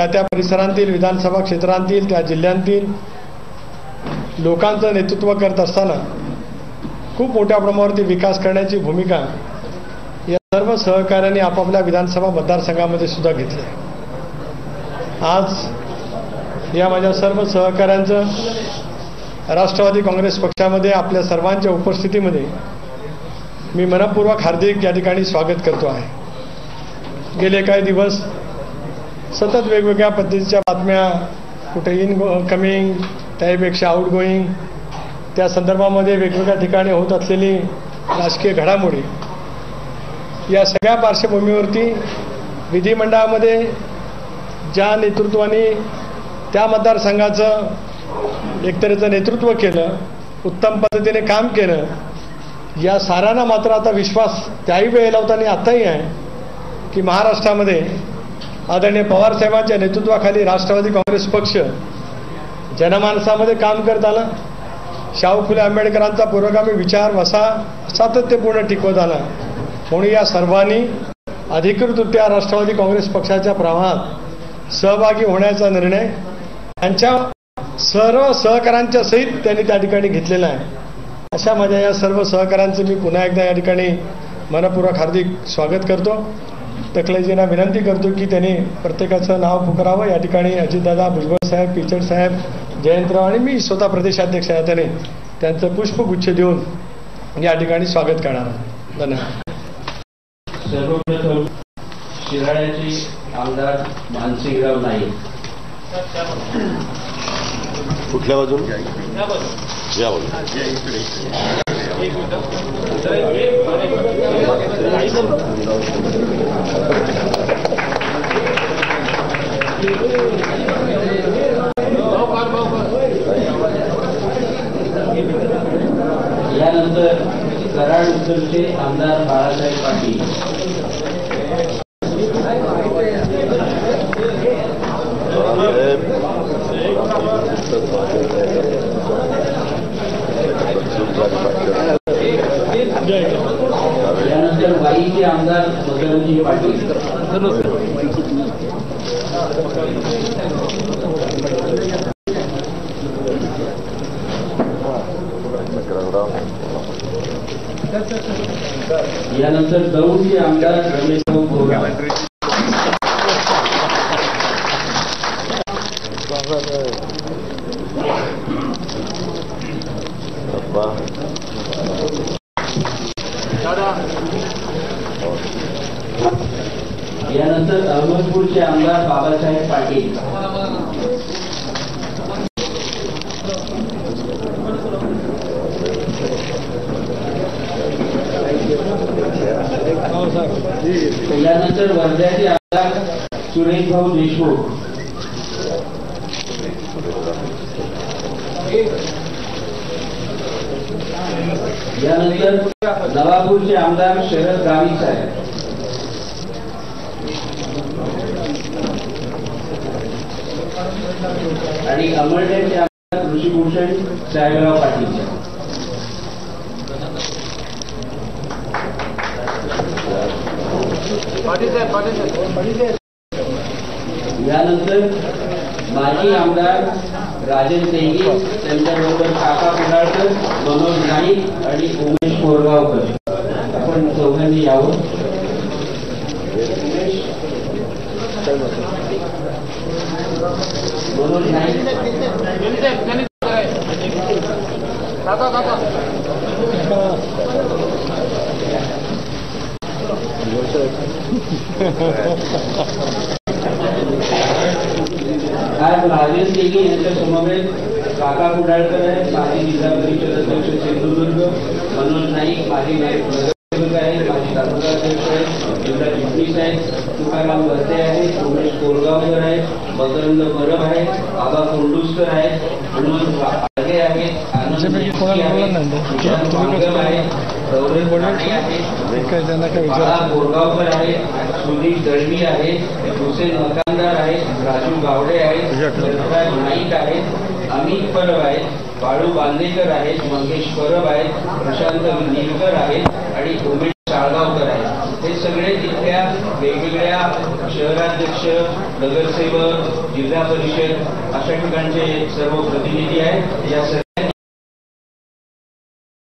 त्या परिसरांतील विधानसभा क्षेत्रांतील त्या जिल्ह्यांतील लोकांचं नेतृत्व करत असताना खूप मोठ्या प्रमाणावरती विकास करण्याची भूमिका या सर्व सहकार्यांनी आपापल्या विधानसभा मतदारसंघामध्ये सुद्धा घेतली. आज या माझ्या सर्व सहकाऱ्यांचं राष्ट्रवादी काँग्रेस पक्षामध्ये आपल्या सर्वांच्या उपस्थितीमध्ये मी मनपूर्वक हार्दिक या ठिकाणी स्वागत करतो आहे. गेले काही दिवस सतत वेगवेगळ्या पद्धतीच्या बातम्या, कुठे इनकमिंग त्यापेक्षा आउटगोईंग, त्या संदर्भामध्ये वेगवेगळ्या ठिकाणी होत असलेली राजकीय घडामोडी, या सगळ्या पार्श्वभूमीवरती विधिमंडळामध्ये ज्या नेतृत्वाने त्या मतदारसंघाचं एकतऱ्हेचं नेतृत्व केलं, उत्तम पद्धतीने काम केलं, या साऱ्यांना मात्र आता विश्वास त्याही वेळेला होता आणि आताही आहे की महाराष्ट्रामध्ये आदरणीय पवारसाहेबांच्या नेतृत्वाखाली राष्ट्रवादी काँग्रेस पक्ष जनमानसामध्ये काम करत आला. शाहू फुले आंबेडकरांचा पुरोगामी विचार वसा सातत्यपूर्ण टिकवत आला. म्हणून या सर्वांनी अधिकृतरित्या राष्ट्रवादी काँग्रेस पक्षाच्या प्रवाहात सहभागी होण्याचा निर्णय त्यांच्या सर्व सहकाऱ्यांच्या सहित त्यांनी त्या ठिकाणी घेतलेला आहे. अशा माझ्या या सर्व सहकाऱ्यांचं मी पुन्हा एकदा या ठिकाणी मनपूर्वक हार्दिक स्वागत करतो. तकलेजींना विनंती करतो की त्यांनी प्रत्येकाचं नाव पुकारावं. या ठिकाणी अजितदादा, भुजबळ साहेब, पिचड साहेब, जयंतराव आणि मी स्वतः प्रदेशाध्यक्ष आहे, त्याने त्यांचं पुष्पगुच्छ देऊन या ठिकाणी स्वागत करणार. धन्यवाद. सर्वप्रथम शिराळ्याचे आमदार मानसिंगराव नाईक. कुठल्या बाजूला? या बाजूला. यानंतर कराड उत्तरचे आमदार बाळासाहेब पाटील. यानंतर वाईचे आमदार मकरंजी पाटील. यानंतर दौंडचे आमदार रमेशभाऊ गोरा. यानंतर अहमदपूरचे आमदार बाबासाहेब पाटील. यानंतर वर्ध्याचे आमदार सुरेशभाऊ देशमुख. यानंतर नवापूरचे आमदार शरद गावित साहेब. आणि अमळनेरचे आमदार ऋषीभूषण साहेबराव पाटील. यानंतर माजी आमदार राजन तेंगी, त्यांच्याबरोबर काका पुनाळकर, मनोज नाईक आणि उमेश कोरगावकर. आपण चौघांनी यावं. मनोज नाईक. आज राजेश तेगी यांच्या समवेत काका कुडाळकर आहेत, माजी जिल्हा परिषद अध्यक्ष सिंधुदुर्ग, मनोज नाईक माजी नायब नगरसेवक आहेत, माजी तालुका अध्यक्ष आहेत, जिल्हा चिटणीस आहेत, तुकाराम वर्ते आहेत, उमेश कोरगावकर आहेत, मकरंद परब आहेत, बाबा कोंडुस्कर आहेत, हनुमंत आगे आहेत, आनंद कोरगावकर आहेत, सुनील दळवी आहेत, हुसेन मकानदार आहेत, राजू गावडे आहेत, नाईक आहेत, अमित परब आहेत, बाळू बांदेकर आहेत, मंगेश परब आहेत, प्रशांत निलकर आहेत आणि उमेश साळगावकर आहेत. हे सगळे तिथल्या वेगवेगळ्या शहराध्यक्ष, नगरसेवक, जिल्हा परिषद अशा ठिकाणचे सर्व प्रतिनिधी आहेत. या